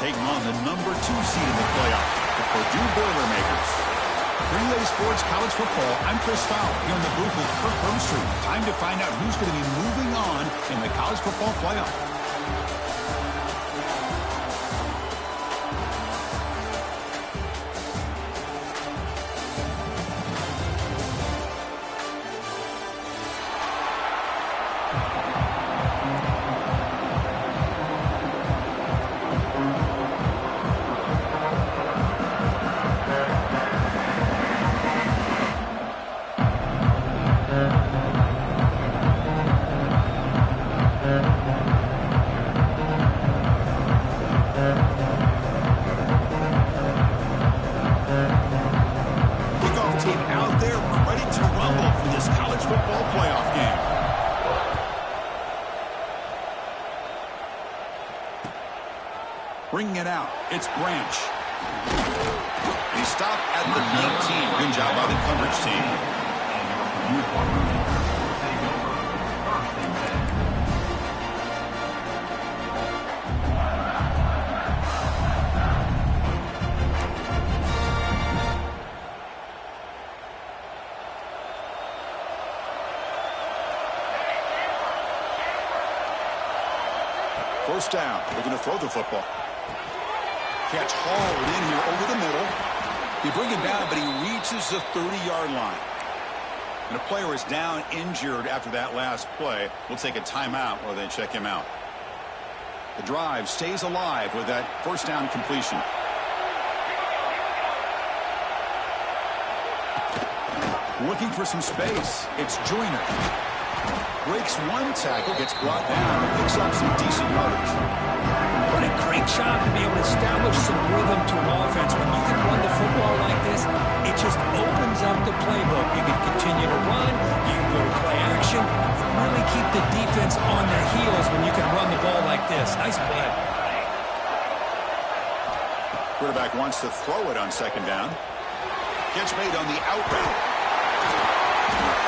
taking on the #2 seed in the playoffs, the Purdue Boilermakers. Relay Sports College Football, I'm Chris Fowler here in the booth with Kirk Burnstreet. Time to find out who's going to be moving on in the college football playoff. Bringing it out, it's Branch. He stopped at the 19. Good job by the coverage team. First down, we're going to throw the football. Catch hauled in here over the middle. They bring him down, but he reaches the 30-yard line. And a player is down injured after that last play. We'll take a timeout while they check him out. The drive stays alive with that first down completion. Looking for some space. It's Joyner. Breaks one tackle, gets brought down, and picks up some decent yardage. What a great job to be able to establish some rhythm to an offense. When you can run the football like this, it just opens up the playbook. You can continue to run, you can go to play action, really keep the defense on their heels when you can run the ball like this. Nice play. Quarterback wants to throw it on second down. Catch made on the out route.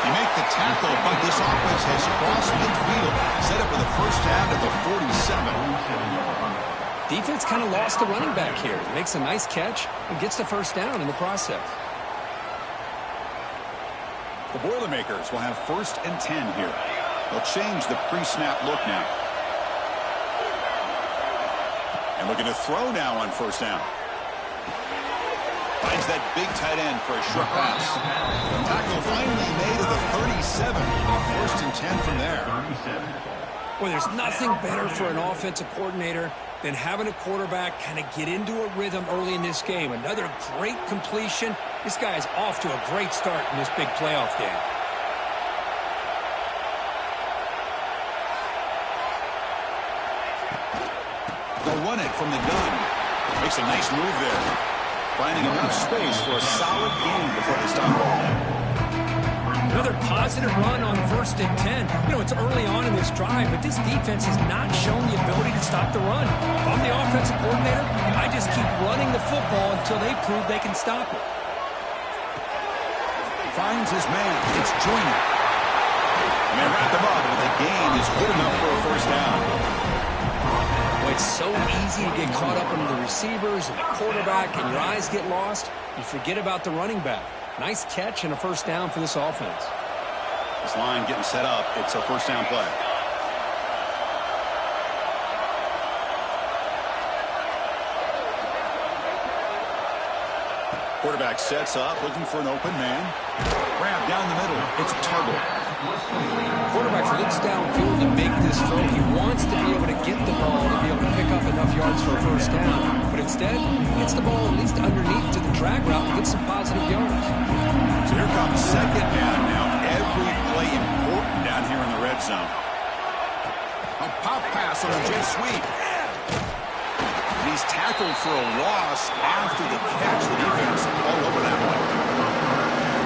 You make the tackle, but this offense has crossed midfield, set up with a first down at the 47. Defense kind of lost the running back here. Makes a nice catch and gets the first down in the process. The Boilermakers will have 1st and 10 here. They'll change the pre-snap look now. And looking to throw now on first down. Finds that big tight end for a short pass. The tackle finally made at the 37. 1st and 10 from there. Well, there's nothing better for an offensive coordinator than having a quarterback kind of get into a rhythm early in this game. Another great completion. This guy is off to a great start in this big playoff game. They'll run it from the gun. Makes a nice move there. Finding enough space for a solid gain before they stop. Another positive run on 1st and 10. You know, it's early on in this drive, but this defense has not shown the ability to stop the run. If I'm the offensive coordinator, I just keep running the football until they prove they can stop it. Finds his man. It's Joyner. And they wrap him up, but the gain is good enough for a first down. Well, it's so easy to get caught up in the receivers and the quarterback, and your eyes get lost. You forget about the running back. Nice catch and a first down for this offense. This line getting set up. It's a first down play. Quarterback sets up, looking for an open man. Grab down the middle. It's Tuggle. Quarterback looks downfield to make this throw. He wants to be able to get the ball to be able to pick up enough yards for a first down. But instead, he gets the ball at least underneath to the drag route and gets some positive yards. So here comes second down now. Every play important down here in the red zone. A pop pass on a jet sweep. And he's tackled for a loss after the catch. The defense all over that one.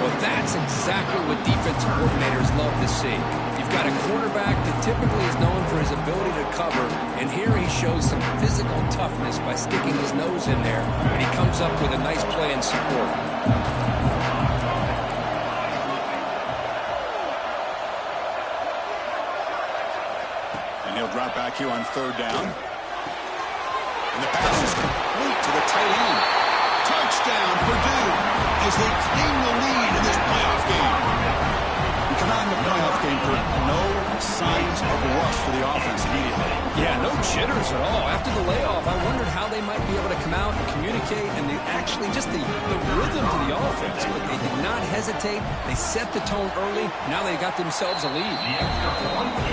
Well, that's exactly what defensive coordinators love to see. You've got a quarterback that typically is known for his ability to cover, and here he shows some physical toughness by sticking his nose in there, and he comes up with a nice play and support. And he'll drop back here on third down. And the pass is tight end. Touchdown, Purdue, as they claim the lead in this playoff game. We come out in the playoff game for no signs of rust for the offense immediately. Yeah, no jitters at all. After the layoff, I wondered how they might be able to come out and communicate and actually just the rhythm to the offense. But they did not hesitate. They set the tone early. Now they got themselves a lead.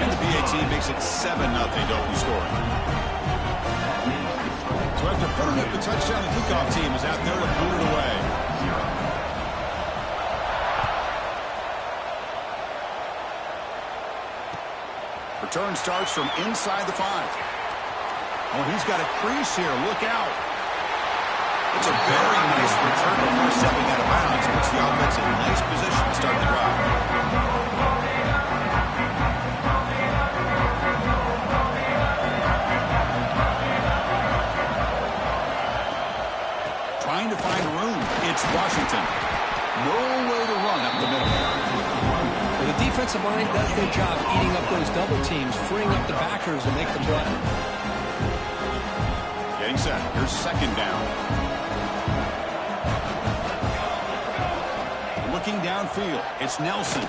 And the BA team makes it 7-0 to open scoring. So after putting up the touchdown, the kickoff team is out there to boot it away. Return starts from inside the 5. Oh, he's got a crease here. Look out. It's a very nice return before stepping out of bounds. Puts the offense in a nice position to start the drive. Trying to find room. It's Washington. No way to run up the middle. Well, the defensive line does their job eating up those double teams, freeing up the backers to make the play. Getting set. Here's second down. Looking downfield. It's Nelson.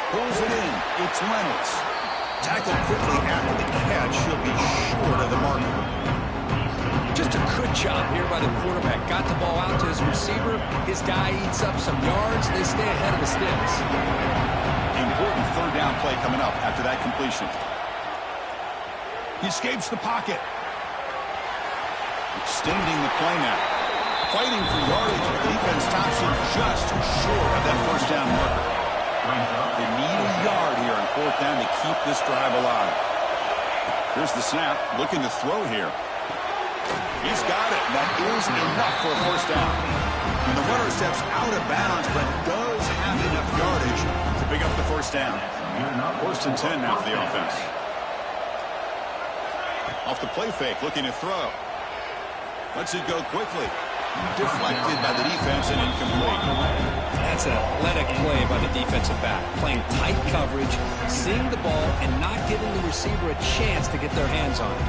Pulls it in. It's Reynolds. Tackled quickly after the catch. He'll be short of the marker. Just a good job here by the quarterback. Got the ball out to his receiver. His guy eats up some yards. They stay ahead of the sticks. Important third down play coming up after that completion. He escapes the pocket. Extending the play now. Fighting for yardage, but the defense stops him just short of that first down marker. They need a yard here on fourth down to keep this drive alive. Here's the snap. Looking to throw here. He's got it. That is enough for a first down. And the runner steps out of bounds, but does have enough yardage to pick up the first down. First and 10 now for the offense. Off the play fake, looking to throw. Lets it go quickly. Deflected by the defense and incomplete. That's an athletic play by the defensive back. Playing tight coverage, seeing the ball, and not giving the receiver a chance to get their hands on it.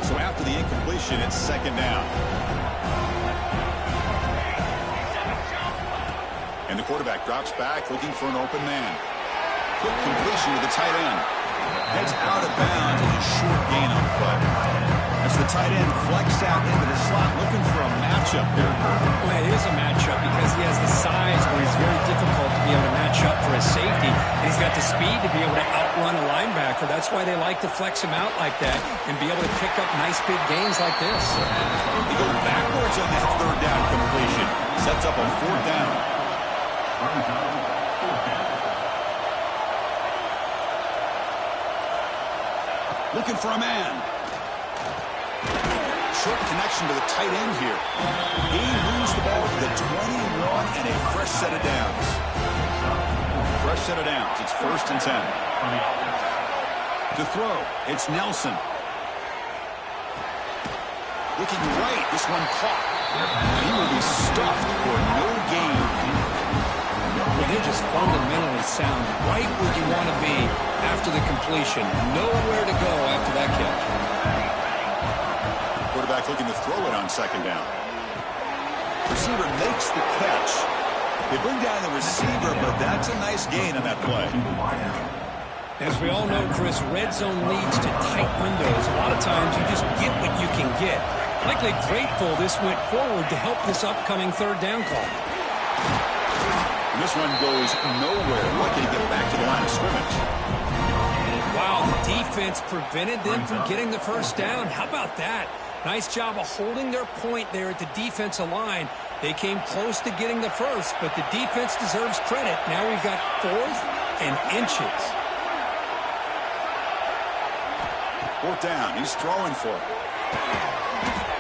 So after the incompletion, it's second down. And the quarterback drops back, looking for an open man. Quick completion to the tight end. Heads out of bounds and a short gain on the play. As the tight end flexes out into the slot, looking for a matchup there. Well, it is a matchup because he has the size where it's very difficult to be able to match up for his safety. And he's got the speed to be able to outrun a linebacker. That's why they like to flex him out like that and be able to pick up nice big gains like this. They go backwards on that third down completion. Sets up a fourth down. Looking for a man. Short connection to the tight end here. He moves the ball to the 21 and a fresh set of downs. Fresh set of downs. It's first and 10. To throw, it's Nelson. Looking right, this one caught. And he will be stuffed for no gain. Well, they're just fundamentally sound. Right where you want to be after the completion. Nowhere to go after that catch. Quarterback looking to throw it on second down. Receiver makes the catch. They bring down the receiver, but that's a nice gain on that play. As we all know, Chris, red zone leads to tight windows. A lot of times you just get what you can get. Likely grateful this went forward to help this upcoming third down call. And this one goes nowhere. Lucky to get back to the line of scrimmage. Wow, the defense prevented them from getting the first down. How about that? Nice job of holding their point there at the defensive line. They came close to getting the first, but the defense deserves credit. Now we've got fourth and inches. Fourth down. He's throwing for it.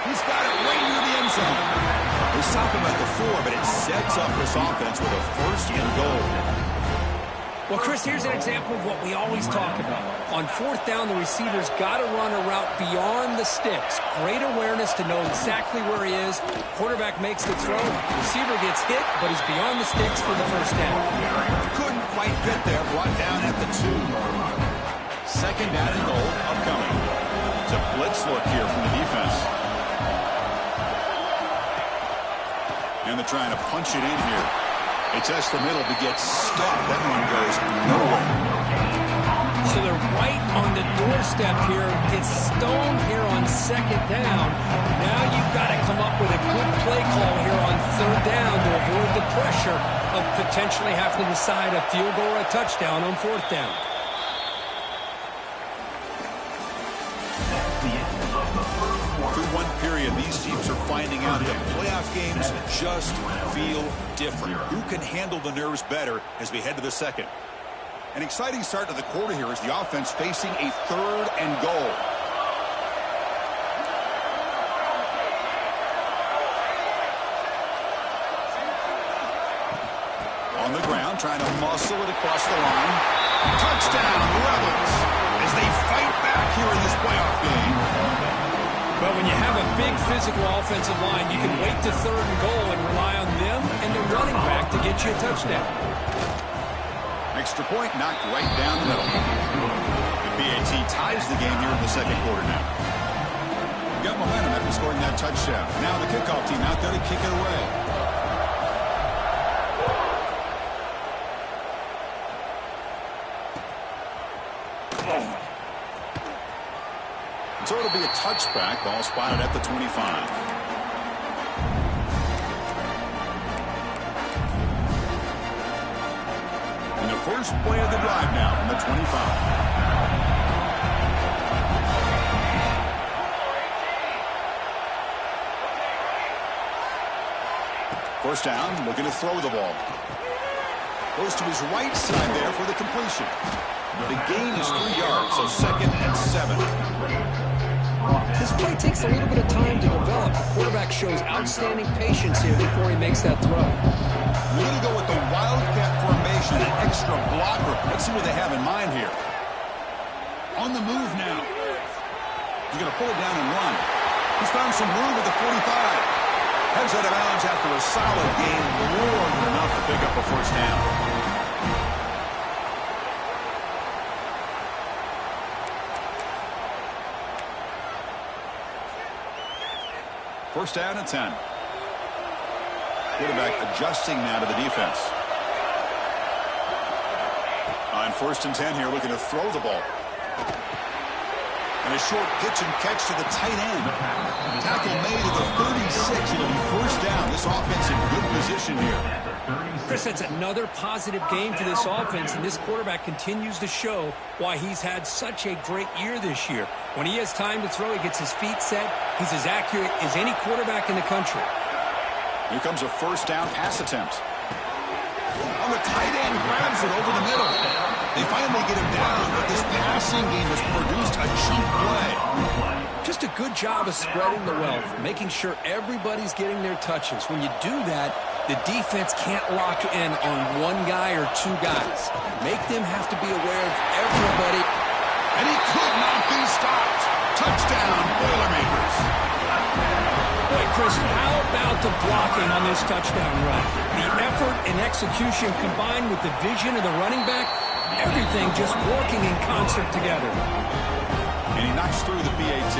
He's got it right near the end zone. They stop him at the 4, but it sets up this offense with a first and goal. Well, Chris, here's an example of what we always talk about. On fourth down, the receiver's got to run a route beyond the sticks. Great awareness to know exactly where he is. Quarterback makes the throw. Receiver gets hit, but he's beyond the sticks for the first down. Couldn't quite get there. Brought down at the 2. Second down and goal upcoming. It's a blitz look here from the defense. And they're trying to punch it in here. They test the middle to get stuffed. That one goes nowhere. So they're right on the doorstep here. It's Stone here on second down. Now you've got to come up with a good play call here on third down to avoid the pressure of potentially having to decide a field goal or a touchdown on fourth down. Through one period, these teams are finding out that playoff games just feel different. Who can handle the nerves better as we head to the second? An exciting start to the quarter here as the offense facing a third and goal. On the ground, trying to muscle it across the line. Touchdown, Rebels, as they fight back here in this playoff game. Well, when you have a big physical offensive line, you can wait to third and goal and rely on them and the running back to get you a touchdown. Extra point knocked right down the middle. The PAT ties the game here in the second quarter now. Got momentum after scoring that touchdown. Now the kickoff team out there to kick it away. So it'll be a touchback. Ball spotted at the 25. And the first play of the drive now from the 25. First down, looking to throw the ball. Goes to his right side there for the completion. The gain is 3 yards, so 2nd and 7. This play takes a little bit of time to develop. The quarterback shows outstanding patience here before he makes that throw. We're going to go with the wildcat formation, an extra blocker. Let's see what they have in mind here. On the move now. He's going to pull it down and run. He's found some room at the 45. Heads out of bounds after a solid gain, more than enough to pick up a first down. First down and 10. Quarterback adjusting now to the defense. On 1st and 10 here, looking to throw the ball. And a short pitch and catch to the tight end. Tackle made at the 36. It'll be first down. This offense in good position here. Chris, that's another positive game for this offense, and this quarterback continues to show why he's had such a great year this year. When he has time to throw, he gets his feet set. He's as accurate as any quarterback in the country. Here comes a first down pass attempt. On the tight end, grabs it over the middle. They finally get him down, but this passing game has produced a cheap play. Just a good job of spreading the wealth, making sure everybody's getting their touches. When you do that, the defense can't lock in on one guy or two guys. Make them have to be aware of everybody. And he could not be stopped. Touchdown, Boilermakers. Boy, Chris, how about the blocking on this touchdown run? The effort and execution combined with the vision of the running back, everything just working in concert together. And he knocks through the PAT.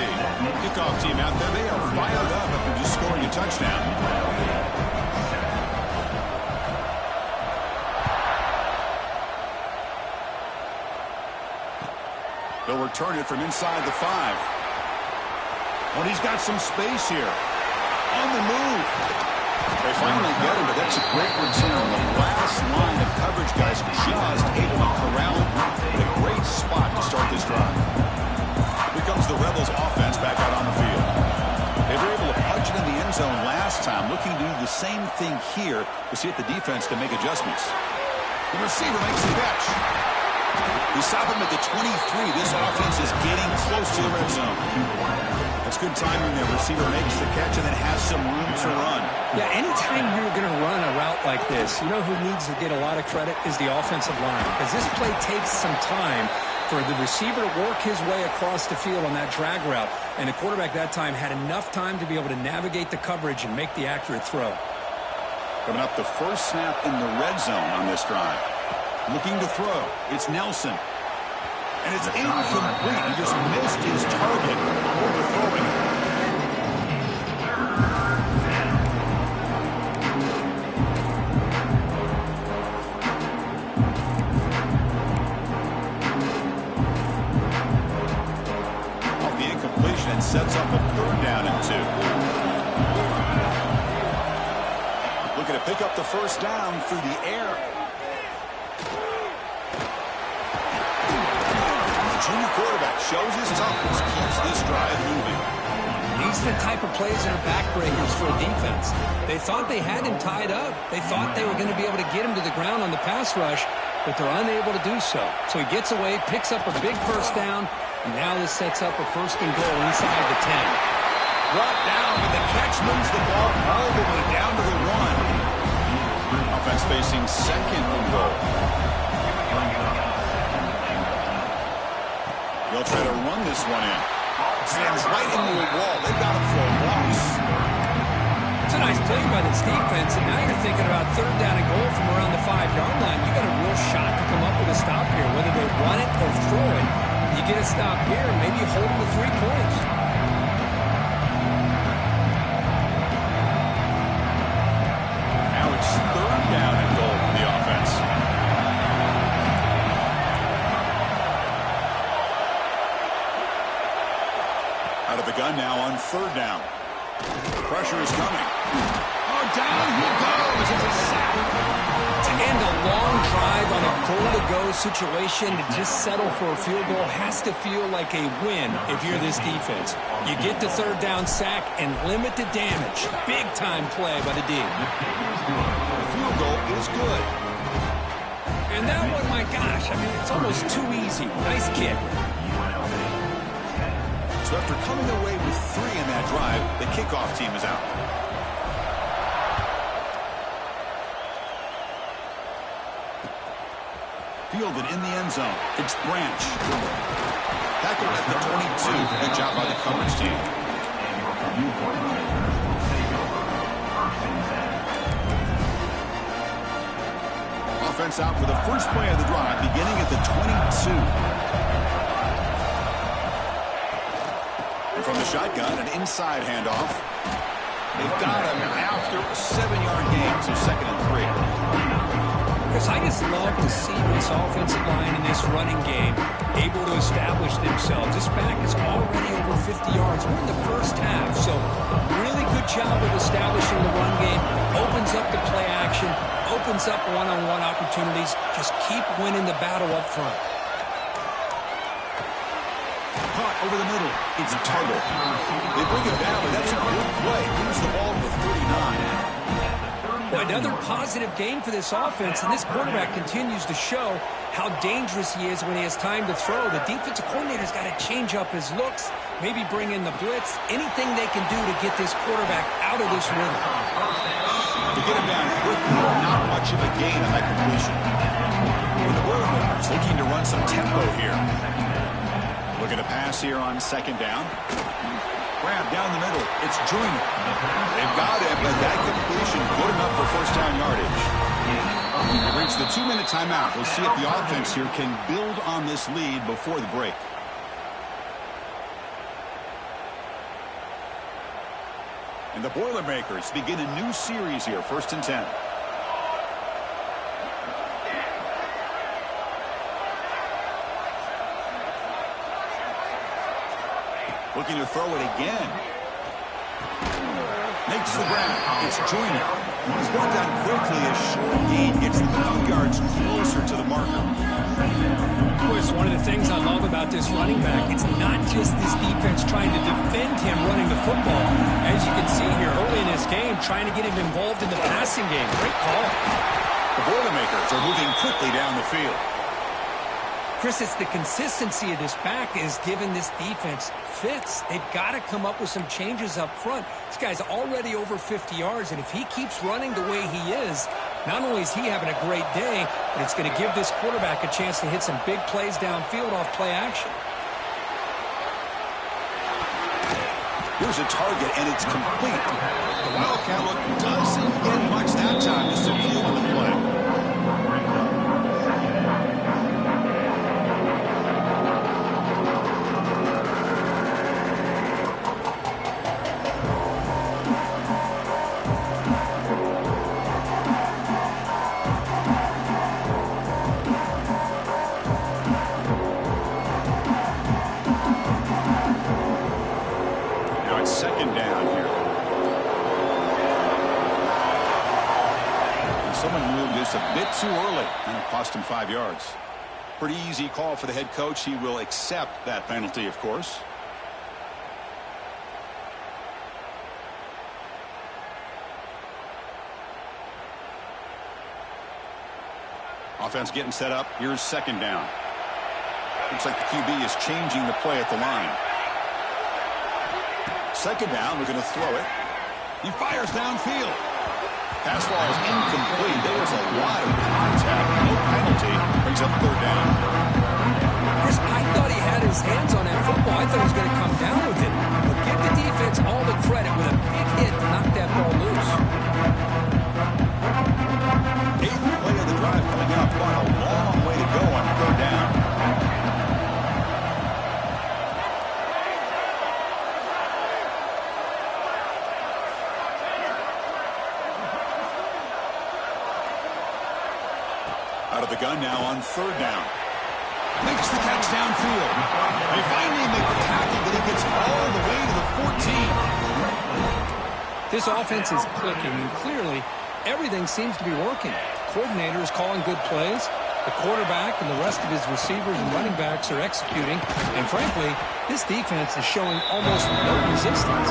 Kickoff team out there, they are fired up after just scoring a touchdown. They'll return it from inside the 5. But he's got some space here. On the move. They finally get him, but that's a great return. The last line of coverage, guys, just able to corral him in a great spot to start this drive. Here comes the Rebels offense back out on the field. They were able to punch it in the end zone last time, looking to do the same thing here to see if the defense can make adjustments. The receiver makes the catch. We stop him at the 23. This offense is getting close to the red zone. That's good timing there. Receiver makes the catch and then has some room to run. Yeah, anytime you're going to run a route like this, you know who needs to get a lot of credit is the offensive line. Because this play takes some time for the receiver to work his way across the field on that drag route. And the quarterback that time had enough time to be able to navigate the coverage and make the accurate throw. Coming up, the first snap in the red zone on this drive. Looking to throw. It's Nelson. And it's incomplete. He just missed his target overthrowing it. Off the incompletion and sets up a 3rd down and 2. Looking to pick up the 1st down through the air. Junior quarterback shows his toughness, keeps this drive moving. These are the type of plays that are backbreakers for a defense. They thought they had him tied up. They thought they were going to be able to get him to the ground on the pass rush, but they're unable to do so. So he gets away, picks up a big 1st down, and now this sets up a 1st and goal inside the 10. Brought down, and the catch moves the ball all the way down to the 1. Offense facing 2nd and goal. They'll try to run this one in. Stands right into the wall. They've got him for a loss. It's a nice play by this defense, and now you're thinking about 3rd down and goal from around the 5-yard line. You got a real shot to come up with a stop here, whether they run it or throw it. You get a stop here, and maybe you hold them to 3 points. Now it's 3rd down and goal for the offense. Out of the gun now on 3rd down. Pressure is coming. Oh, down he goes. It's a sack. To end a long drive on a goal-to-go situation, to just settle for a field goal has to feel like a win if you're this defense. You get the 3rd down sack and limit the damage. Big-time play by the D. The field goal is good. And that one, my gosh, I mean, it's almost too easy. Nice kick. So after coming away with 3 in that drive, the kickoff team is out. Fielded in the end zone. It's Branch. Tackled at the 22. Good job by the coverage team. Offense out for the first play of the drive, beginning at the 22. And from the shotgun, an inside handoff. They've got him after a 7-yard gain, so 2nd and 3. Chris, I just love to see this offensive line in this running game able to establish themselves. This back is already over 50 yards. We're in the first half, so really good job of establishing the run game. Opens up the play action, opens up one-on-one opportunities. Just keep winning the battle up front. Caught over the middle. It's Tuttle. They bring it down, but that's a good play. Moves the ball to the 39. Well, another positive game for this offense, and this quarterback continues to show how dangerous he is when he has time to throw. The defensive coordinator's got to change up his looks, maybe bring in the blitz, anything they can do to get this quarterback out of this rhythm. To get him down quickly, not much of a gain on that completion. And the Boilermakers looking to run some tempo here. Looking to pass here on 2nd down. Grab down the middle. It's Joyner. They've got him, but that completion good enough for 1st down yardage. They've reached the 2-minute timeout. We'll see if the offense here can build on this lead before the break. And the Boilermakers begin a new series here, 1st and 10. Looking to throw it again. Makes the grab. It's Joyner. He's brought down quickly. A short gain gets the few yards closer to the marker. Of course, one of the things I love about this running back, it's not just this defense trying to defend him running the football. As you can see here early in this game, trying to get him involved in the passing game. Great call. The Boilermakers are moving quickly down the field. Chris, it's the consistency of this back is giving this defense fits. They've got to come up with some changes up front. This guy's already over 50 yards, and if he keeps running the way he is, not only is he having a great day, but it's going to give this quarterback a chance to hit some big plays downfield off play action. Here's a target, and it's complete. The Wildcat look doesn't get much that time. Just a few on the play. helmet moved just a bit too early, and it cost him 5 yards. Pretty easy call for the head coach. He will accept that penalty, of course. Offense getting set up. Here's second down. Looks like the QB is changing the play at the line. Second down, we're going to throw it. He fires downfield. Pass ball is incomplete. There was a lot of contact. No penalty. Brings up third down. Chris, I thought he had his hands on that football. I thought he was going to come down with it. But give the defense all the credit with a big hit to knock that ball loose. Eighth play of the drive coming up. What a long way to go on third down. Out of the gun now on third down. Makes the catch downfield. They finally make the tackle, but he gets all the way to the 14. This offense is clicking, and clearly everything seems to be working. The coordinator is calling good plays. The quarterback and the rest of his receivers and running backs are executing. And frankly, this defense is showing almost no resistance.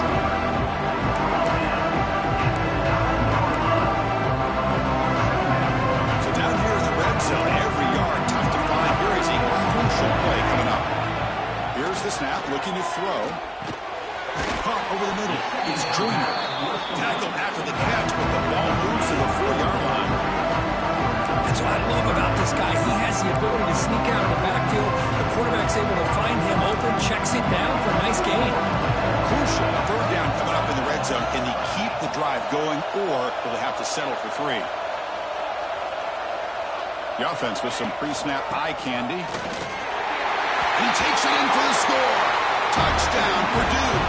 Every yard tough to find. Here is a crucial play coming up. Here's the snap, looking to throw. Pump over the middle. It's Joyner. Tackle after the catch, but the ball moves to the 4-yard line. That's what I love about this guy. He has the ability to sneak out of the backfield. The quarterback's able to find him open, checks it down for a nice gain. Crucial third down coming up in the red zone. Can he keep the drive going, or will they have to settle for 3? The offense with some pre-snap eye candy. He takes it in for the score. Touchdown, Purdue.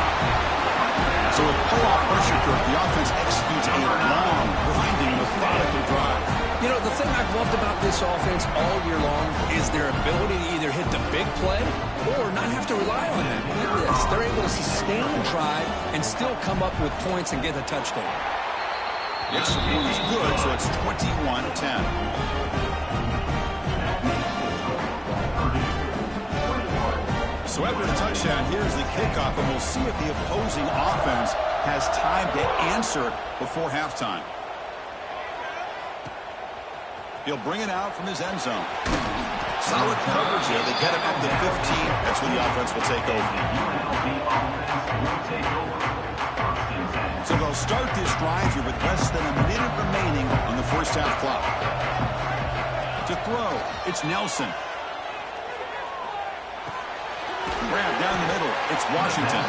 So with playoff pressure curve, the offense executes a long, grinding, methodical drive. You know, the thing I've loved about this offense all year long is their ability to either hit the big play or not have to rely on them. Look at this. They're able to sustain the drive and still come up with points and get a touchdown. The extra point is good, so it's 21-10. So after the touchdown, here's the kickoff, and we'll see if the opposing offense has time to answer before halftime. He'll bring it out from his end zone. Solid coverage here. They get him up to 15. That's when the offense will take over. So they'll start this drive here with less than a minute remaining on the first half clock. To throw, it's Nelson. Grab down the middle. It's Washington.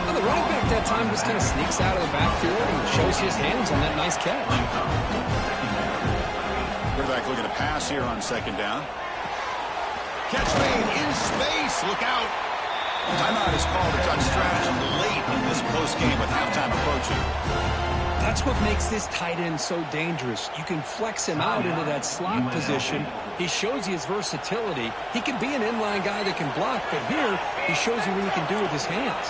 Well, the running back that time just kind of sneaks out of the backfield and shows his hands on that nice catch. Quarterback looking to pass here on second down. Catch made in space. Look out. Timeout is called to touch strategy late in this close game with halftime approaching. That's what makes this tight end so dangerous. You can flex him out into that slot position. He shows you his versatility. He can be an inline guy that can block, but here he shows you what he can do with his hands.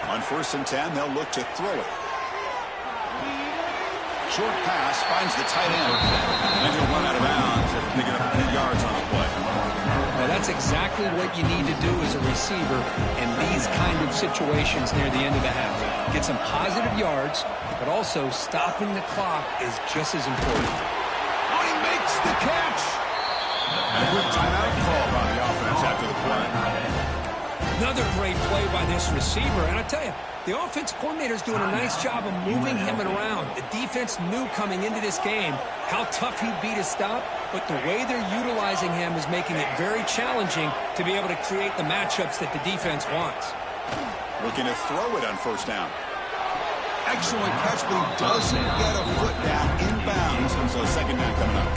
On 1st and 10, they'll look to throw it. Short pass finds the tight end. And he'll run out of bounds after picking up a few yards on the play. Now that's exactly what you need to do as a receiver in these kind of situations near the end of the half. Get some positive yards, but also stopping the clock is just as important. Oh, he makes the catch! And a quick timeout call by the offense after the play. Another great play by this receiver, and I tell you, the offense coordinator's doing a nice job of moving him around. The defense knew coming into this game how tough he'd be to stop, but the way they're utilizing him is making it very challenging to be able to create the matchups that the defense wants. Looking to throw it on 1st down. Excellent catch, but he doesn't get a foot down inbounds, and so 2nd down coming up.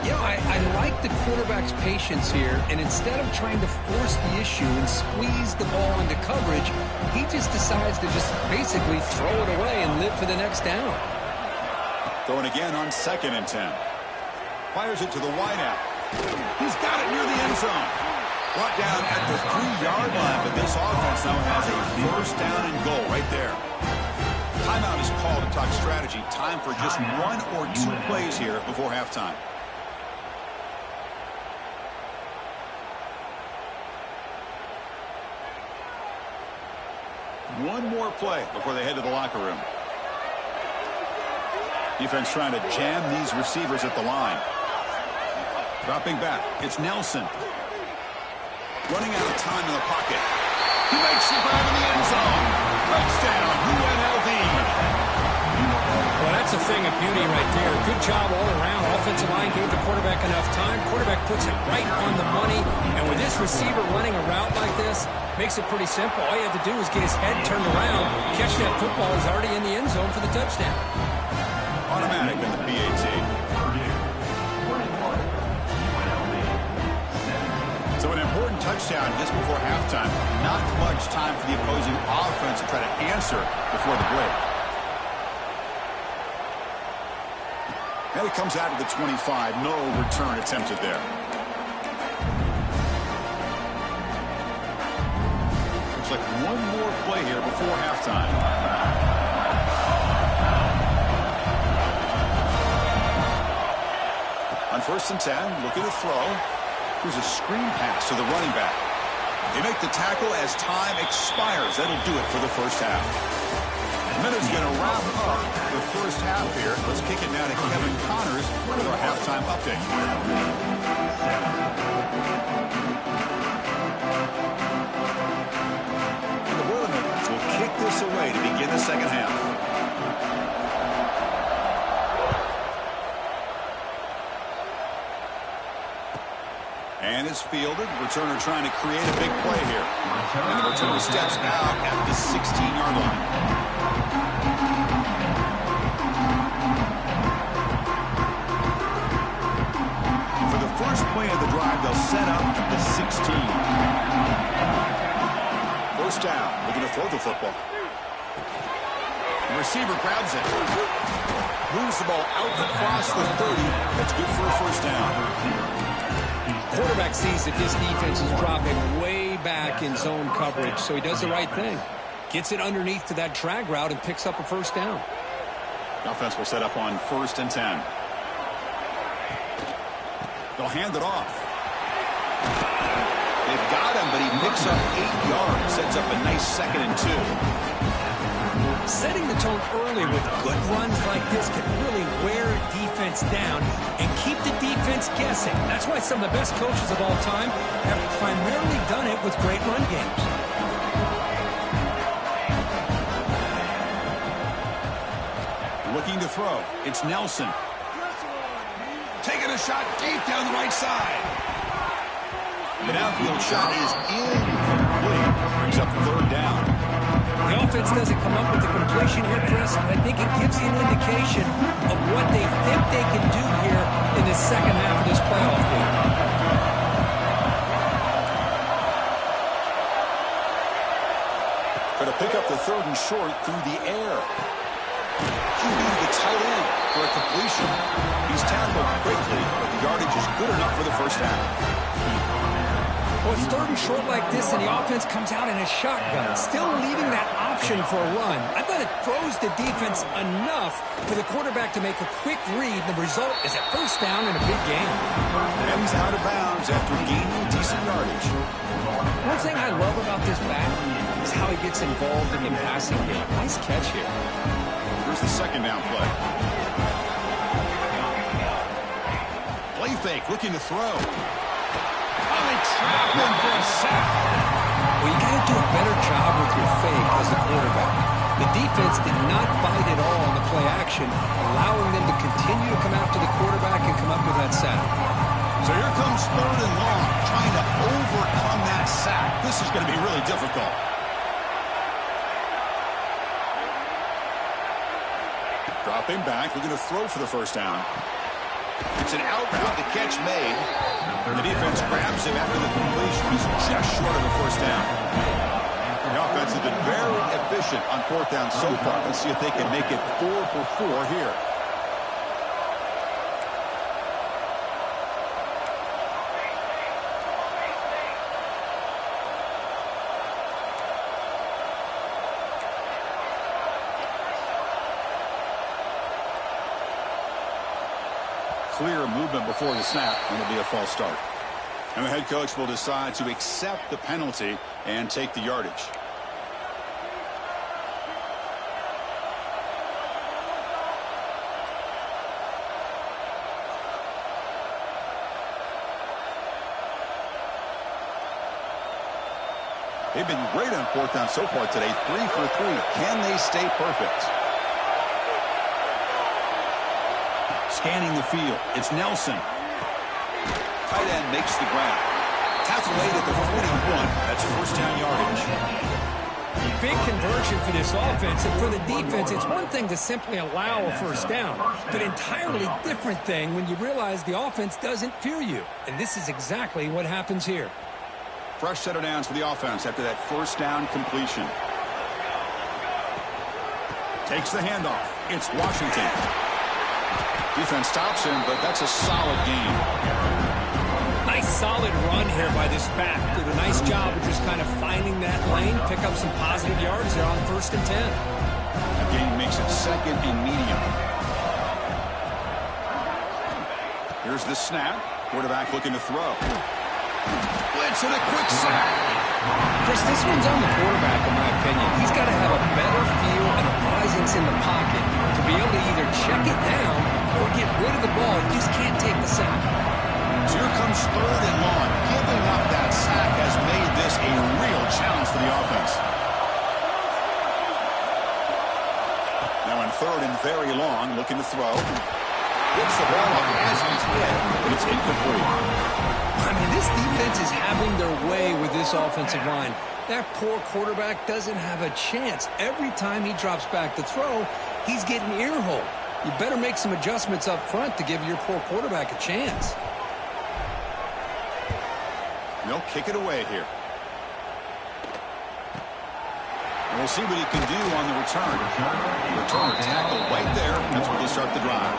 You know, I like the quarterback's patience here, and instead of trying to force the issue and squeeze the ball into coverage, he just decides to just basically throw it away and live for the next down. Throwing again on 2nd and 10. Fires it to the wideout. He's got it near the end zone. Brought down at the 3-yard line, but this offense now has a 1st down and goal right there. Timeout is called to talk strategy. Time for just 1 or 2 plays here before halftime. One more play before they head to the locker room. Defense trying to jam these receivers at the line. Dropping back. It's Nelson. Running out of time in the pocket. He makes the grab in the end zone. Touchdown, UNLV. Well, that's a thing of beauty right there. Good job all around. Offensive line gave the quarterback enough time. Quarterback puts it right on the money. And with this receiver running a route like this, makes it pretty simple. All you have to do is get his head turned around, catch that football. He's already in the end zone for the touchdown. Automatic in the PAT. So an important touchdown just before halftime. Not much time for the opposing offense to try to answer before the break. And it comes out of the 25. No return attempted there. Looks like one more play here before halftime. On 1st and 10, looking to throw. Here's a screen pass to the running back. They make the tackle as time expires. That'll do it for the first half. The minute's going to wrap up the first half here. Let's kick it now to Kevin Connors with our halftime update. And the Boilermakers will kick this away to begin the second half. And it's fielded. Returner trying to create a big play here. And the returner steps out at the 16-yard line. For the first play of the drive, they'll set up at the 16. First down. Looking to throw the football. The receiver grabs it. Moves the ball out across the 30. That's good for a first down. Quarterback sees that this defense is dropping way back in zone coverage, so he does the right thing. Gets it underneath to that drag route and picks up a first down. The offense will set up on 1st and 10. They'll hand it off. They've got him, but he picks up 8 yards. Sets up a nice 2nd and 2. Setting the tone early with good runs like this can really wear a defense down and keep the defense guessing. That's why some of the best coaches of all time have primarily done it with great run games. Looking to throw. It's Nelson. Taking a shot deep down the right side. The downfield shot is incomplete. Brings up 3rd down. The offense doesn't come up with the completion here, Chris. I think it gives you an indication of what they think they can do here in the second half of this playoff game. Going to pick up the 3rd and short through the air. QB to the tight end for a completion. He's tackled quickly, but the yardage is good enough for the first half. Well, it's 3rd and short like this, and the offense comes out in a shotgun, still leaving that option for a run. I thought it throws the defense enough for the quarterback to make a quick read. The result is a first down in a big game. And he's out of bounds after gaining decent yardage. One thing I love about this back is how he gets involved in the passing game. Nice catch here. Here's the 2nd down play. Play fake, looking to throw. Trap him for a sack. Well, you got to do a better job with your fake as the quarterback. The defense did not bite at all on the play action, allowing them to continue to come after the quarterback and come up with that sack. So here comes 3rd and long, trying to overcome that sack. This is going to be really difficult. Dropping back, looking to throw for the first down. It's an out route, the catch made. The defense grabs him after the completion. He's just short of a first down. The offense has been very efficient on 4th down so far. Let's see if they can make it 4 for 4 here. clear movement before the snap, and it'll be a false start. And the head coach will decide to accept the penalty and take the yardage. They've been great on fourth down so far today. 3 for 3. Can they stay perfect? Scanning the field. It's Nelson. Tight end makes the grab. Tackle late at the 41. That's first down yardage. Big conversion for this offense, and for the defense, it's one thing to simply allow a first down, but entirely different thing when you realize the offense doesn't fear you. And this is exactly what happens here. Fresh set of downs for the offense after that first down completion. Takes the handoff. It's Washington. Defense stops him, but that's a solid gain. Nice solid run here by this back. Did a nice job of just kind of finding that lane, pick up some positive yards there on 1st and 10. That gain makes it 2nd and medium. Here's the snap. Quarterback looking to throw. Blitz and a quick sack. Chris, this one's on the quarterback, in my opinion. He's got to have a better feel and a presence in the pocket to be able to either check it down or get rid of the ball. He just can't take the sack. So here comes 3rd and long. Giving up that sack has made this a real challenge for the offense. Now in 3rd and very long, looking to throw. Gets the ball up as he's hit, but it's incomplete. I mean, this defense is having their way with this offensive line. That poor quarterback doesn't have a chance. Every time he drops back to throw, he's getting ear-holed. You better make some adjustments up front to give your poor quarterback a chance. They'll kick it away here. And we'll see what he can do on the return. Return tackle right there. That's where they start the drive.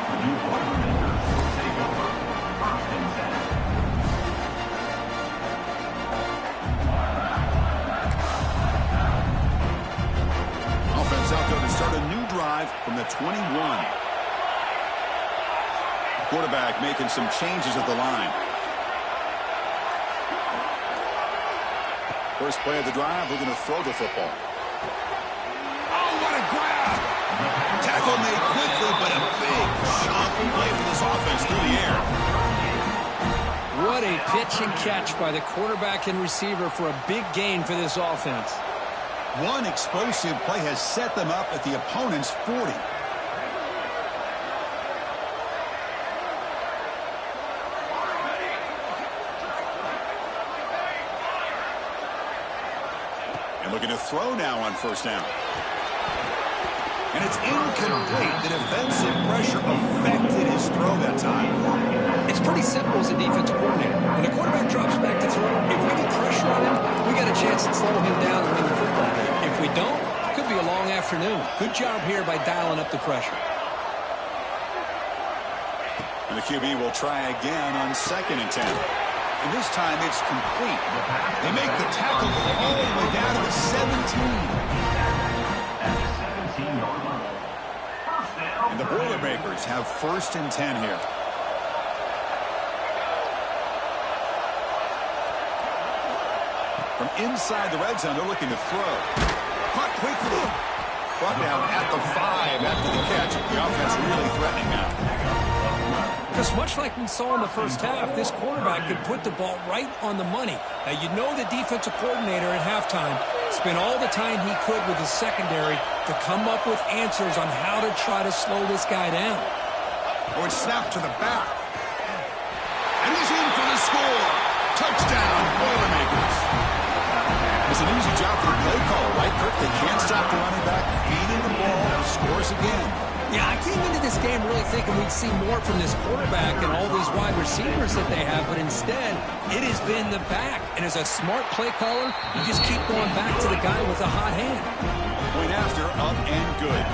Out there to start a new drive from the 21. Quarterback making some changes at the line. First play of the drive, we're going to throw the football. Oh, what a grab! Tackle made quickly, but a big chunk play for this offense through the air. What a pitch and catch by the quarterback and receiver for a big gain for this offense. One explosive play has set them up at the opponent's 40. And looking to throw now on 1st down. And it's incomplete. The defensive pressure affected his throw that time. It's pretty simple as a defensive coordinator. When the quarterback drops back to throw, if we get pressure on him, we got a chance to slow him down and run the football. If we don't, it could be a long afternoon. Good job here by dialing up the pressure. And the QB will try again on 2nd and 10. And this time it's complete. They make the tackle all the way down to the 17. And the Boilermakers have 1st and 10 here. From inside the red zone, they're looking to throw. Caught quickly. Brought down at the 5 after the catch. The offense really threatening now. Because much like we saw in the first half, this quarterback could put the ball right on the money. Now, you know the defensive coordinator at halftime spent all the time he could with his secondary to come up with answers on how to try to slow this guy down. Or it's snapped to the back. And he's in for the score. Touchdown, Boilermakers. It's an easy job for the play caller, right, Kirk? They can't stop the running back, feeding the ball, and scores again. Yeah, I came into this game really thinking we'd see more from this quarterback and all these wide receivers that they have, but instead, it has been the back. And as a smart play caller, you just keep going back to the guy with a hot hand. Point after, up and good.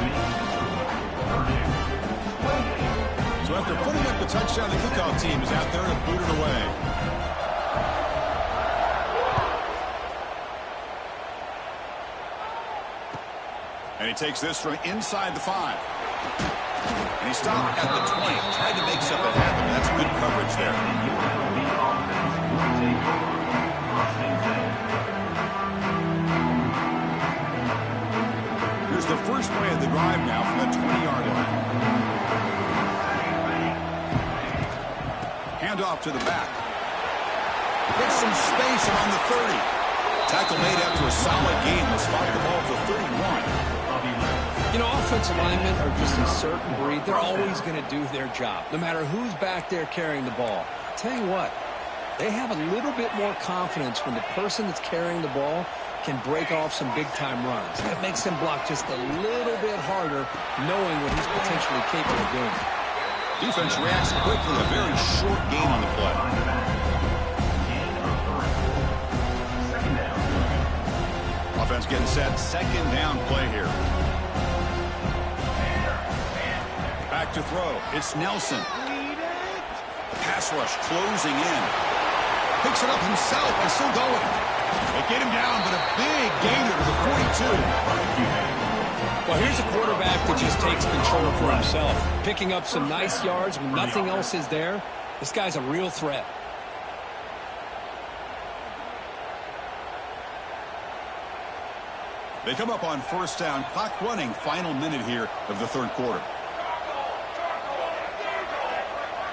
So after putting up the touchdown, the kickoff team is out there to boot it away. And he takes this from inside the 5. And he stopped at the 20, tried to make something happen. That's good coverage there. Here's the first play of the drive now from the 20-yard line. Hand off to the back. Gets some space around the 30. Tackle made after a solid game. Will spot the ball for 31. You know, offensive linemen are just a certain breed. They're always going to do their job, no matter who's back there carrying the ball. I'll tell you what, they have a little bit more confidence when the person that's carrying the ball can break off some big-time runs. That makes him block just a little bit harder, knowing what he's potentially capable of doing. Defense reacts quickly. A very short game on the play. Offense getting set. Second down play here. Back to throw. It's Nelson. Pass rush closing in. Picks it up himself and still going. They get him down, but a big gainer to the 42. Well, here's a quarterback that just takes control for himself. Picking up some nice yards when nothing else is there. This guy's a real threat. They come up on first down. Clock running. Final minute here of the third quarter.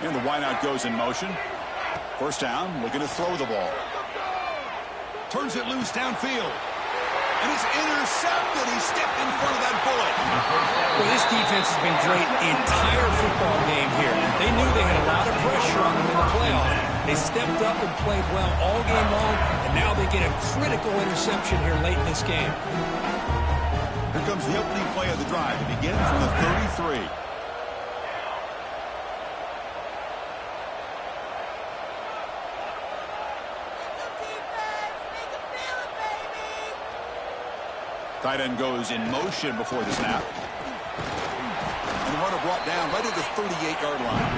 And the wideout goes in motion. First down, looking to throw the ball. Turns it loose downfield. And it's intercepted. He stepped in front of that bullet. Well, this defense has been great the entire football game here. They knew they had a lot of pressure on them in the playoff. They stepped up and played well all game long, and now they get a critical interception here late in this game. Here comes the opening play of the drive. It begins from the 33. Tight end goes in motion before the snap. And the runner brought down right at the 38-yard line.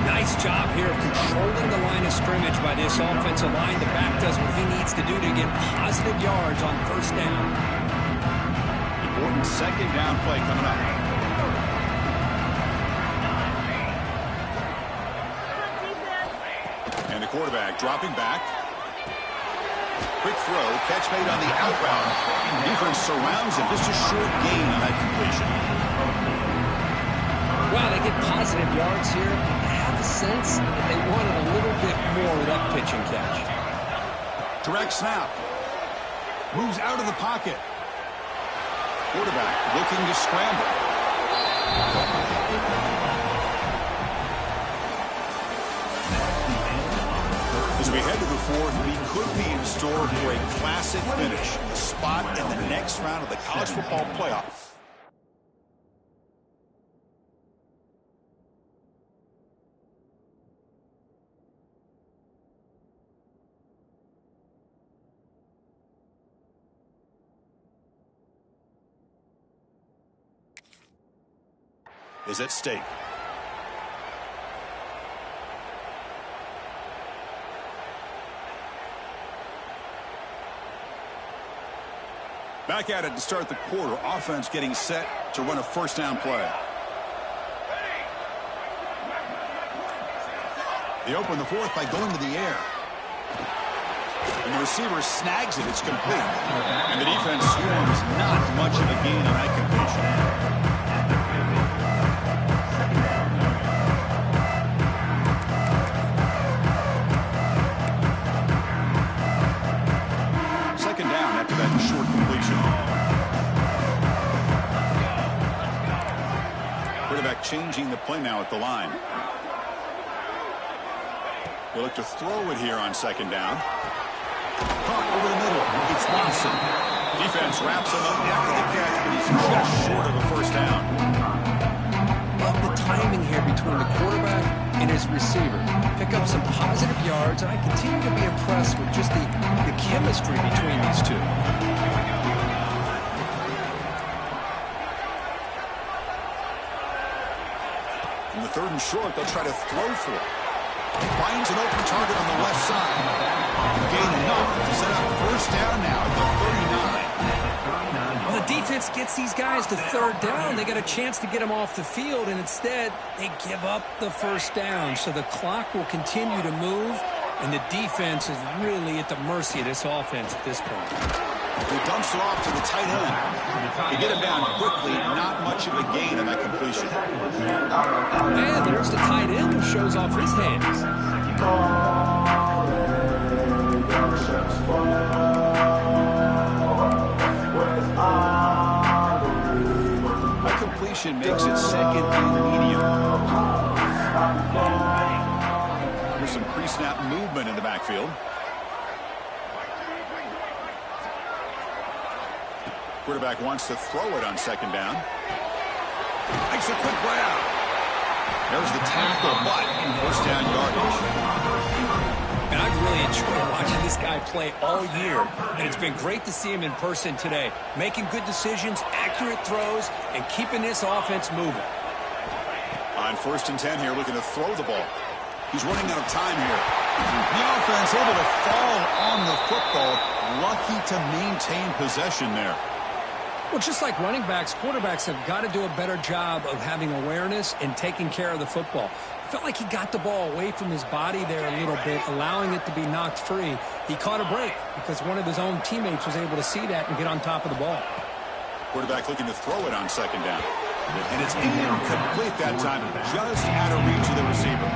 Nice job here of controlling the line of scrimmage by this offensive line. The back does what he needs to do to get positive yards on first down. Important second down play coming up. And the quarterback dropping back. Quick throw, catch made on the outroute. Defense surrounds him. Just a short gain on that completion. Wow, they get positive yards here. I have a sense that they wanted a little bit more of that pitch and catch. Direct snap. Moves out of the pocket. Quarterback looking to scramble. As we head to the fourth, we could be in store for a classic finish. A spot in the next round of the college football playoff. Is at stake. Back at it to start the quarter. Offense getting set to run a first down play. They open the fourth by going to the air. And the receiver snags it. It's complete. And the defense swarms not much of a gain on that completion. Short completion. Quarterback changing the play now at the line. They look to throw it here on second down. Caught over the middle. It's Watson. Defense wraps him up after the catch, but he's just short of a first down. Love the timing here between the quarterback and his receiver. Pick up some positive yards, and I continue to be impressed with just the chemistry between these two. In the third and short, they'll try to throw for it. Finds an open target on the left side. Gain enough to set up first down now at the 39. Well, the defense defense gets these guys to third down, they got a chance to get them off the field, and instead they give up the first down. So the clock will continue to move, and the defense is really at the mercy of this offense at this point. He dumps it off to the tight end. They get him down quickly, not much of a gain on that completion. And there's the tight end who shows off his hands. That completion makes it second and medium. There's some pre-snap movement in the backfield. Quarterback wants to throw it on second down. Makes a quick grab. There's the tackle, but first down yardage. And I've really enjoyed watching this guy play all year, and it's been great to see him in person today, making good decisions, accurate throws, and keeping this offense moving. On 1st and 10 here, looking to throw the ball. He's running out of time here. The offense able to fall on the football, lucky to maintain possession there. Well, just like running backs, quarterbacks have got to do a better job of having awareness and taking care of the football. Felt like he got the ball away from his body there a little bit, allowing it to be knocked free. He caught a break because one of his own teammates was able to see that and get on top of the ball. Quarterback looking to throw it on second down. And it's incomplete that time, just out of reach of the receiver.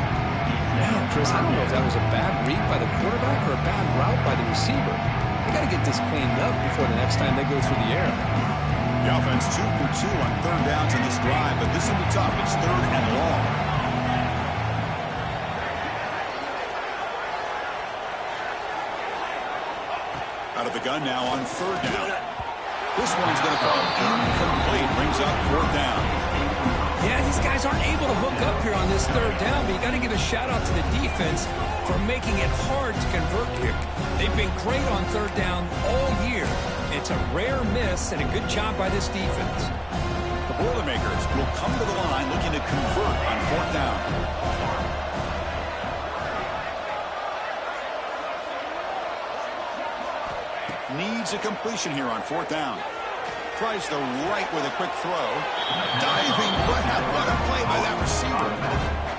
Man, Chris, I don't know if that was a bad read by the quarterback or a bad route by the receiver. They got to get this cleaned up before the next time they go through the air. The offense 2 for 2 on third downs in this drive, but this will be tough. It's third and long. Out of the gun now on third down. This one's going to fall incomplete. Brings up fourth down. Yeah, these guys aren't able to hook up here on this third down, but you got to give a shout-out to the defense for making it hard to convert here. They've been great on third down all year. It's a rare miss and a good job by this defense. The Boilermakers will come to the line looking to convert on fourth down. Needs a completion here on fourth down. Tries the right with a quick throw. Diving grab. What a play by that receiver.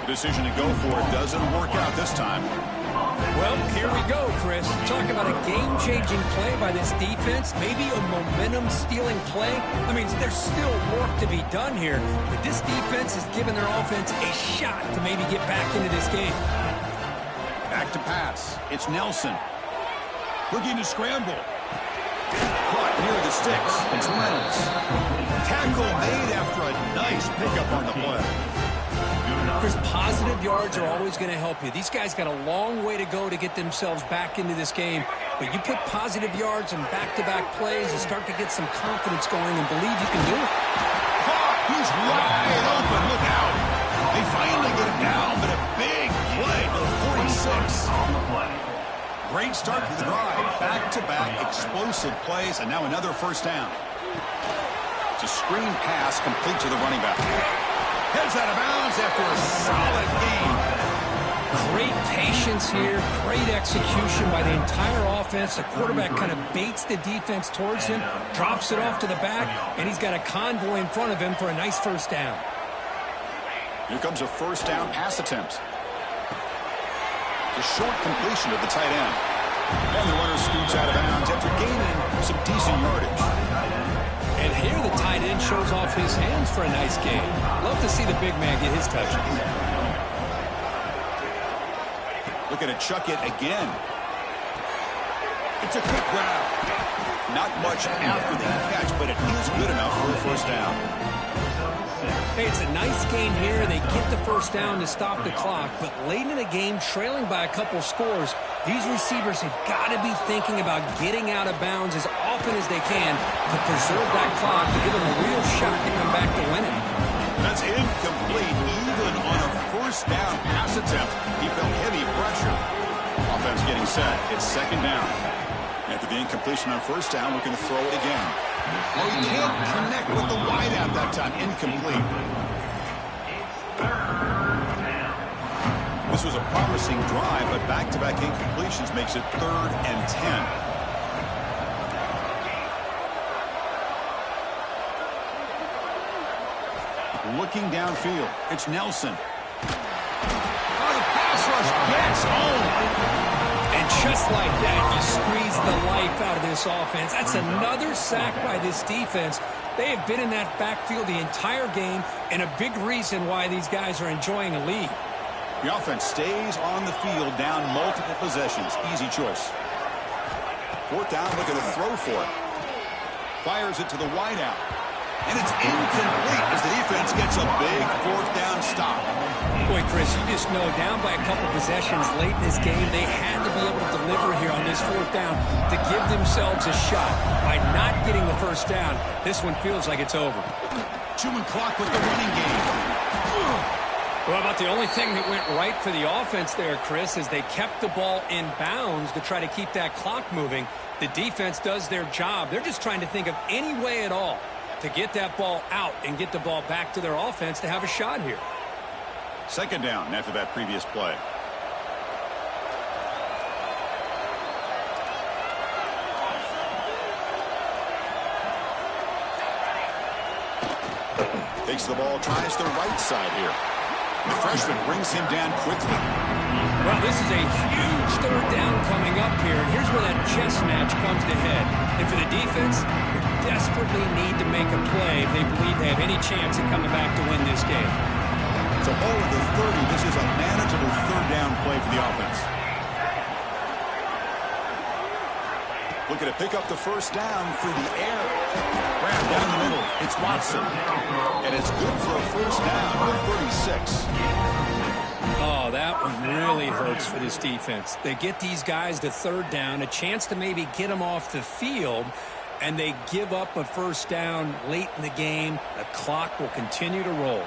The decision to go for it doesn't work out this time. Well, here we go, Chris. Talk about a game-changing play by this defense. Maybe a momentum-stealing play. I mean, there's still work to be done here, but this defense has given their offense a shot to maybe get back into this game. Back to pass. It's Nelson. Looking to scramble. Caught near the sticks. It's Reynolds. Tackle made after a nice pickup on the play. Chris, positive yards are always going to help you. These guys got a long way to go to get themselves back into this game. But you put positive yards and back-to-back plays and start to get some confidence going and believe you can do it. He's wide open. Look out. They finally get him down, but a big play to the 46. Great start to the drive. Back-to-back explosive plays, and now another first down. It's a screen pass complete to the running back. Heads out of bounds after a solid game. Great patience here, great execution by the entire offense. The quarterback kind of baits the defense towards him, drops it off to the back, and he's got a convoy in front of him for a nice first down. Here comes a first down pass attempt. The short completion of the tight end. And the runner scoots out of bounds after gaining some decent yardage. And here the tight end shows off his hands for a nice game. Love to see the big man get his touches. Looking to chuck it again. It's a quick grab. Not much after the catch, but it is good enough for a first down. Hey, it's a nice game here. They get the first down to stop the clock, but late in the game, trailing by a couple scores, these receivers have got to be thinking about getting out of bounds as often as they can to preserve that clock to give them a real shot to come back to win it. That's incomplete, even on a first down pass attempt. He felt heavy pressure. Offense getting set. It's second down. After the incompletion on first down, we're going to throw it again. Well, he can't connect with the wideout that time. Incomplete. This was a promising drive, but back-to-back incompletions makes it 3rd and 10. looking downfield. It's Nelson. Oh, the pass rush gets home. And just like that, you squeeze the life out of this offense. That's another sack by this defense. They have been in that backfield the entire game, and a big reason why these guys are enjoying a lead. The offense stays on the field, down multiple possessions. Easy choice. Fourth down, looking to throw for it. Fires it to the wideout. And it's incomplete as the defense gets a big fourth down stop. Boy, Chris, you just know down by a couple possessions late in this game, they had to be able to deliver here on this fourth down to give themselves a shot. By not getting the first down, this one feels like it's over. Chewing clock with the running game. Well, about the only thing that went right for the offense there, Chris, is they kept the ball in bounds to try to keep that clock moving. The defense does their job. They're just trying to think of any way at all to get that ball out and get the ball back to their offense to have a shot here. Second down after that previous play. Takes the ball, tries the right side here. The freshman brings him down quickly. Well, this is a huge third down coming up here, and here's where that chess match comes to head. And for the defense, they desperately need to make a play if they believe they have any chance of coming back to win this game. So ball at the 30, this is a manageable third down play for the offense. Looking to pick up the first down through the air. Grab down the middle. It's Watson. And it's good for a first down at 36. Oh, that one really hurts for this defense. They get these guys to third down, a chance to maybe get them off the field, and they give up a first down late in the game. The clock will continue to roll.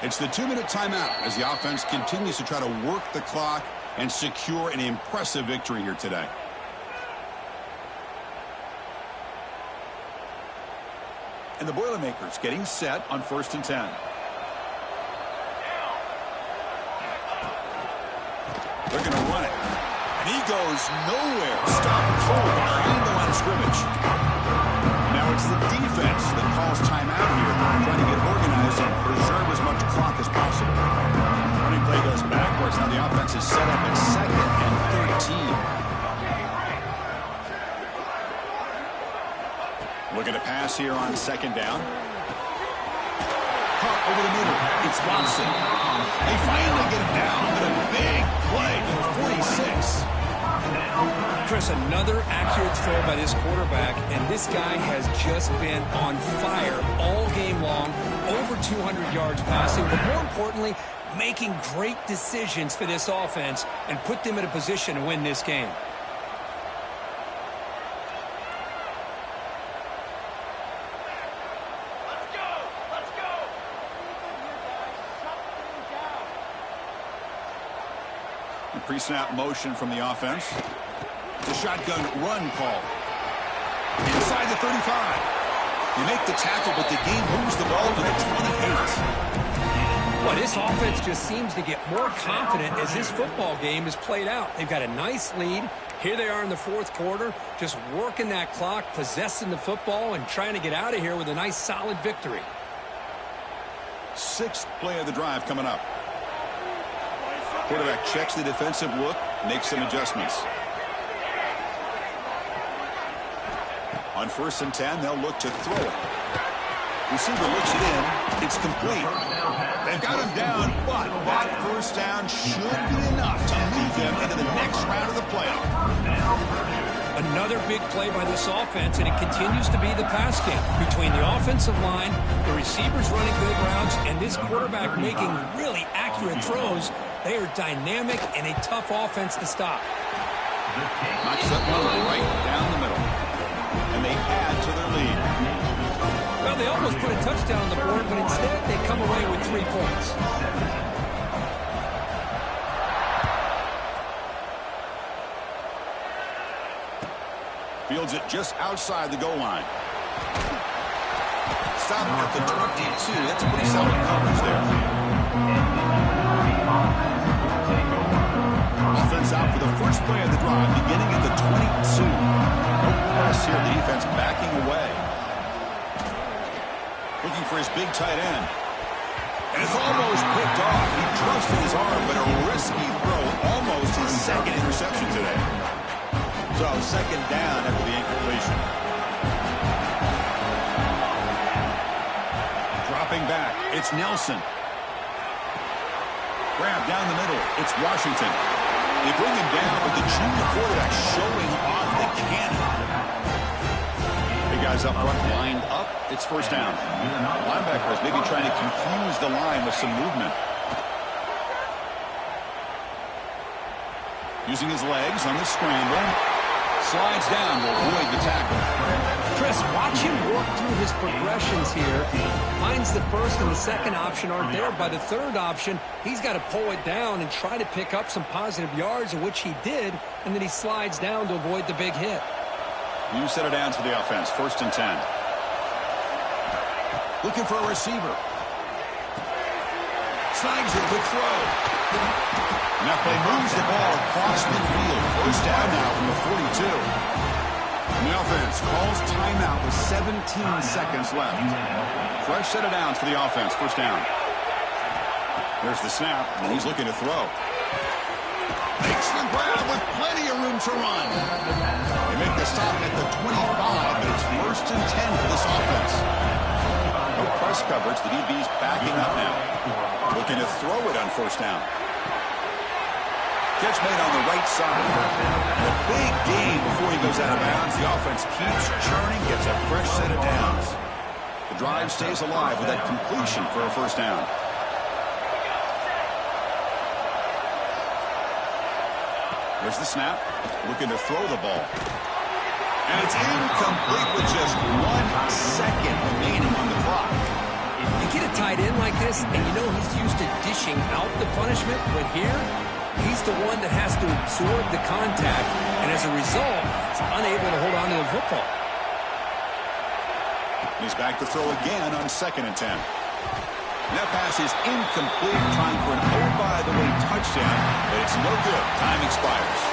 It's the 2-minute timeout as the offense continues to try to work the clock and secure an impressive victory here today. And the Boilermakers getting set on 1st and 10. They're going to run it. And he goes nowhere. Stop cold behind the line of scrimmage. Now it's the defense that calls timeout here, trying to get organized and preserve as much clock as possible. Running play goes backwards. Now the offense is set up at 2nd and 13. Looking to pass here on 2nd down. Caught over the middle. It's Watson. They finally get him down with a big play to the 46. Chris, another accurate throw by this quarterback, and this guy has just been on fire all game long, over 200 yards passing, but more importantly, making great decisions for this offense and put them in a position to win this game. Pre-snap motion from the offense. It's a shotgun run call. Inside the 35. You make the tackle, but the game moves the ball to the 28. Well, this offense just seems to get more confident as this football game is played out. They've got a nice lead. Here they are in the 4th quarter, just working that clock, possessing the football, and trying to get out of here with a nice, solid victory. 6th play of the drive coming up. Quarterback checks the defensive look, makes some adjustments. On 1st and 10, they'll look to throw it. Receiver looks it in. It's complete. They've got him down, but that first down should be enough to move them into the next round of the playoff. Another big play by this offense, and it continues to be the pass game between the offensive line, the receivers running big routes, and this quarterback making really accurate throws. They are dynamic and a tough offense to stop. Knocks that one right down the middle. And they add to their lead. Well, they almost put a touchdown on the board, but instead they come away with 3 points. Fields it just outside the goal line. Stop at the 22. That's pretty solid coverage there. Offense out for the first play of the drive, beginning at the 22. No press here. The defense backing away. Looking for his big tight end. And it's almost picked off. He trusted his arm, but a risky throw. Almost his second interception today. So second down after the incompletion. Dropping back. It's Nelson. Grab down the middle. It's Washington. They bring him down with the junior quarterback showing off the cannon. Big guys up front, lined up. It's first down. Linebackers maybe trying to confuse the line with some movement. Using his legs on the scramble. Slides down to avoid the tackle. Chris, watch him work through his progressions here. Finds the first and the second option aren't there. By the third option, he's got to pull it down and try to pick up some positive yards, which he did, and then he slides down to avoid the big hit. New set of downs for the offense. First and 10. Looking for a receiver. Snags it, quick throw. And that play moves the ball across midfield. First down now from the 42. And the offense calls timeout with 17 seconds left. Fresh set of downs for the offense. First down. There's the snap, and he's looking to throw. Makes the grab with plenty of room to run. They make the stop at the 25, but it's first and 10 for this offense. No press coverage. The DB's backing up now. Looking to throw it on first down. Catch made on the right side. And a big gain before he goes out of bounds. The offense keeps churning, gets a fresh set of downs. The drive stays alive with that completion for a first down. There's the snap. Looking to throw the ball. And it's incomplete with just 1 second remaining on the clock. You get a tight end like this, and you know he's used to dishing out the punishment, but here, he's the one that has to absorb the contact, and as a result, he's unable to hold on to the football. He's back to throw again on second and 10. And that pass is incomplete, trying for an oh-by-the-way touchdown, but it's no good. Time expires.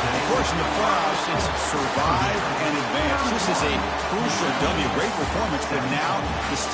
Of course, in the playoffs, it's survive and advance. This is a crucial W. Great performance, but now the state